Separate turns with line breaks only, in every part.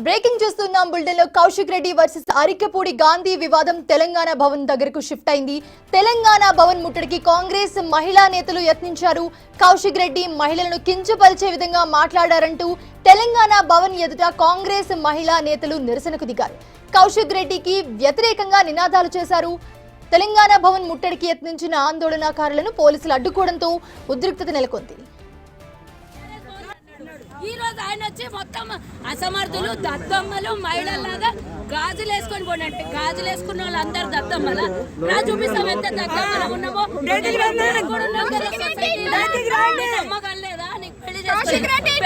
Breaking చూస్తున్నాం bulletin లో Kaushik Reddy versus Arikapudi Gandhi వివాదం తెలంగాణ భవన్ దగ్గరకు షిఫ్ట్ అయింది. తెలంగాణ భవన్ ముట్టడికి కాంగ్రెస్ మహిళా నేతలు యత్నించారు. కౌశిక్ రెడ్డి మహిళలను కించపరిచే విధంగా మాట్లాడారంటూ తెలంగాణ భవన్ ఎదుట కాంగ్రెస్ మహిళా నేతలు నిరసనకు దిగారు. కౌశిక్ రెడ్డికి వ్యతిరేకంగా నినాదాలు చేశారు. తెలంగాణ భవన్ ముట్టడికి యత్నించిన ఆందోళనకారులను పోలీసులు అడ్డుకోవడంతో ఉద్రిక్తత నెలకొంది.
ఈ రోజు ఆయన వచ్చి మొత్తం అసమర్థులు దద్దమ్మలు మహిళలాగా గాజులు వేసుకొని పోనంటే గాజులు వేసుకున్న వాళ్ళందరూ దద్దమ్మల నా చూపిస్తాం ఎంత దద్దమ్మల ఉన్నామో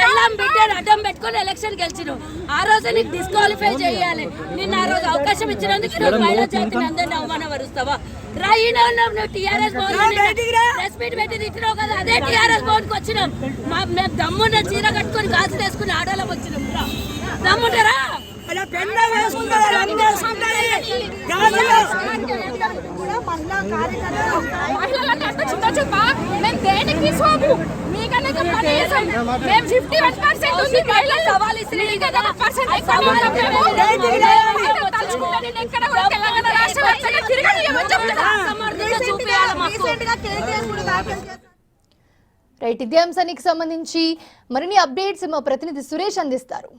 పెళ్ళం బిడ్డను అడ్డం పెట్టుకుని ఎలక్షన్ గెలిచినావు. ఆ రోజు నీకు డిస్క్వాలిఫై చేయాలి. నిన్న ఆ రోజు అవకాశం ఇచ్చినందుకు ఈరోజు మహిళా జాతిని అందరినీ అవమానపరుస్తావా? రాయినా ఉన్నాం. నువ్వు టీఆర్ఎస్ ప్రెస్ మీట్ పెట్టి తిట్టినావు కదా, అదే టీఆర్ఎస్ భవన్కి వచ్చినాం. మేము దమ్మున్న చీర కట్టుకొని గాజులు వేసుకుని ఆడోళ్ళం వచ్చినాం. దమ్ముంటారా?
రైట్, ఇదే అంశానికి సంబంధించి మరిన్ని అప్డేట్స్ మా ప్రతినిధి సురేష్ అందిస్తారు.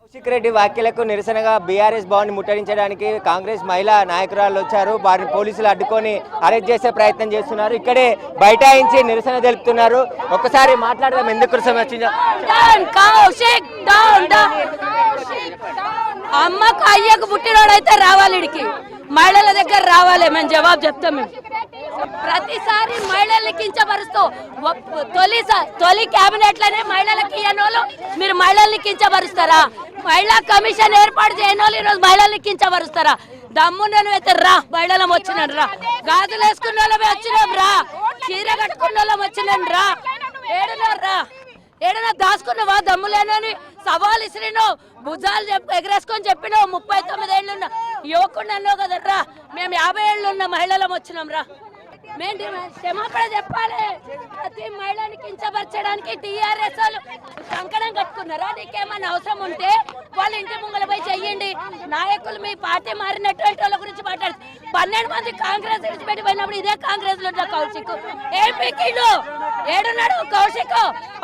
కౌశిక్ రెడ్డి వ్యాఖ్యలకు నిరసనగా బీఆర్ఎస్ భవన్ ముట్టడించడానికి కాంగ్రెస్ మహిళా నాయకురాలు వచ్చారు. వారిని పోలీసులు అడ్డుకొని అరెస్ట్ చేసే ప్రయత్నం చేస్తున్నారు. ఇక్కడే బైఠాయించి నిరసన తెలుపుతున్నారు. ఒక్కసారి మాట్లాడదాం, ఎందుకోసం వచ్చిందో.
అమ్మకు అయ్యకు పుట్టినోడైతే రావాలి, ఇడికి మహిళల దగ్గర రావాలి. మేము జవాబు చెప్తాం. మేము ప్రతిసారి మహిళల్ని కించపరుస్తూ తొలి కేబినెట్ లోనే మహిళలకు ఇయ్యనోళ్ళు మీరు మహిళల్ని కించపరుస్తారా? మహిళా కమిషన్ ఏర్పాటు చేయని వాళ్ళు ఈరోజు మహిళల్ని కించపరుస్తారా? దమ్ముండను అయితే రా, మహిళలం వచ్చినాను రా, గాజులు వేసుకున్న వాళ్ళమే వచ్చినాం రా, చీర కట్టుకున్న వాళ్ళం వచ్చినాం రా, ఏడన్నా దాచుకున్నావా? దమ్ములేనని సవాల్ ఇసిరినో భుజాలు ఎగరేసుకొని చెప్పినావు. 39 ఏళ్ళున్న యువకుడు అన్నావు కదా రా, మేము 50 ఏళ్ళు ఉన్న మహిళలం వచ్చినాం రా. మేము క్షమాపణ చెప్పాలి. ప్రతి మహిళని కించపరచడానికి టీఆర్ఎస్ వాళ్ళు కంకణం కట్టుకున్నారా? నీకేమన్నా అవసరం ఉంటే వాళ్ళ ఇంటి ముంగల పోయి చెయ్యండి. నాయకులు మీ పార్టీ మారినటువంటి వాళ్ళ గురించి మాట్లాడు. 12 మంది కాంగ్రెస్ విడిచిపెట్టి పోయినప్పుడు ఇదే కాంగ్రెస్ లో కౌశిక్ ఏం పీకిండు? ఏడున్నాడు కౌశిక్?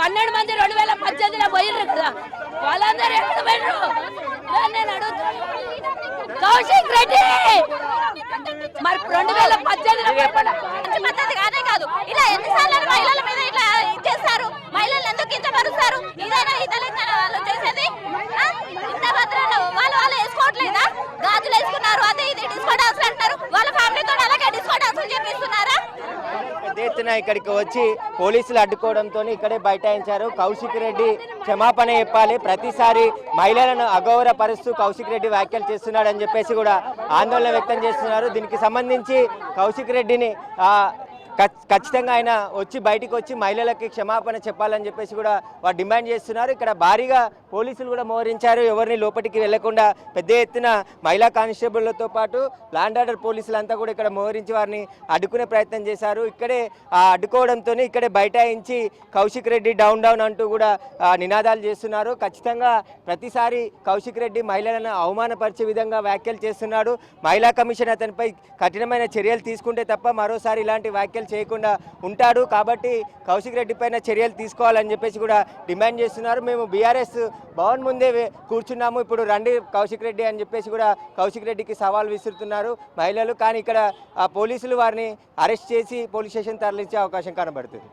12 మంది 2018లో పోయిర్రు కదా, వాళ్ళందరూ ఎక్కడ పోయినరు? నేను అడుగుతాను కౌశిక్ రెడ్డి, మరి 2018లో
పద్ధతి కానే కాదు. ఇలా ఎన్నిసార్లు మహిళల మీద ఇట్లా చేస్తారు? మహిళలు ఎందుకు కించపరుస్తారు? ఇదైనా ఈ తెలంగాణ వాళ్ళు చేసేది? ఇంత భద్రంగా వాళ్ళు వేసుకోవట్లేదా? గాజులు వేసుకున్నారు, అదే ఇది డిస్కో డాన్స్ అంటారు. వాళ్ళ ఫ్యామిలీతో అలాగే డిస్కో డాన్సులు చేపిస్తున్నారా?
పెద్ద ఎత్తున ఇక్కడికి వచ్చి పోలీసులు అడ్డుకోవడంతో ఇక్కడే బైఠాయించారు. కౌశిక్ రెడ్డి క్షమాపణ చెప్పాలి, ప్రతిసారి మహిళలను అగౌరవపరుస్తూ కౌశిక్ రెడ్డి వ్యాఖ్యలు చేస్తున్నాడని చెప్పేసి కూడా ఆందోళన వ్యక్తం చేస్తున్నారు. దీనికి సంబంధించి కౌశిక్ రెడ్డిని ఖచ్చితంగా ఆయన వచ్చి బయటికి వచ్చి మహిళలకి క్షమాపణ చెప్పాలని చెప్పేసి కూడా వారు డిమాండ్ చేస్తున్నారు. ఇక్కడ భారీగా పోలీసులు కూడా మోహరించారు. ఎవరిని లోపలికి వెళ్లకుండా పెద్ద ఎత్తున మహిళా కానిస్టేబుళ్లతో పాటు ల్యాండ్ ఆర్డర్ పోలీసులంతా కూడా ఇక్కడ మోహరించి వారిని అడ్డుకునే ప్రయత్నం చేశారు. ఇక్కడే అడ్డుకోవడంతో ఇక్కడే బైఠాయించి కౌశిక్ రెడ్డి డౌన్ డౌన్ అంటూ కూడా నినాదాలు చేస్తున్నారు. ఖచ్చితంగా ప్రతిసారి కౌశిక్ రెడ్డి మహిళలను అవమానపరిచే విధంగా వ్యాఖ్యలు చేస్తున్నాడు. మహిళా కమిషన్ అతనిపై కఠినమైన చర్యలు తీసుకుంటే తప్ప మరోసారి ఇలాంటి వ్యాఖ్యలు చేయకుండా ఉంటాడు. కాబట్టి కౌశిక్ రెడ్డి పైన చర్యలు తీసుకోవాలని చెప్పేసి కూడా డిమాండ్ చేస్తున్నారు. మేము బీఆర్ఎస్ భవన్ ముందే కూర్చున్నాము, ఇప్పుడు రండి కౌశిక్ రెడ్డి అని చెప్పేసి కూడా కౌశిక్ రెడ్డికి సవాల్ విసురుతున్నారు మహిళలు. కానీ ఇక్కడ పోలీసులు వారిని అరెస్ట్ చేసి పోలీస్ స్టేషన్ తరలించే అవకాశం కనబడుతుంది.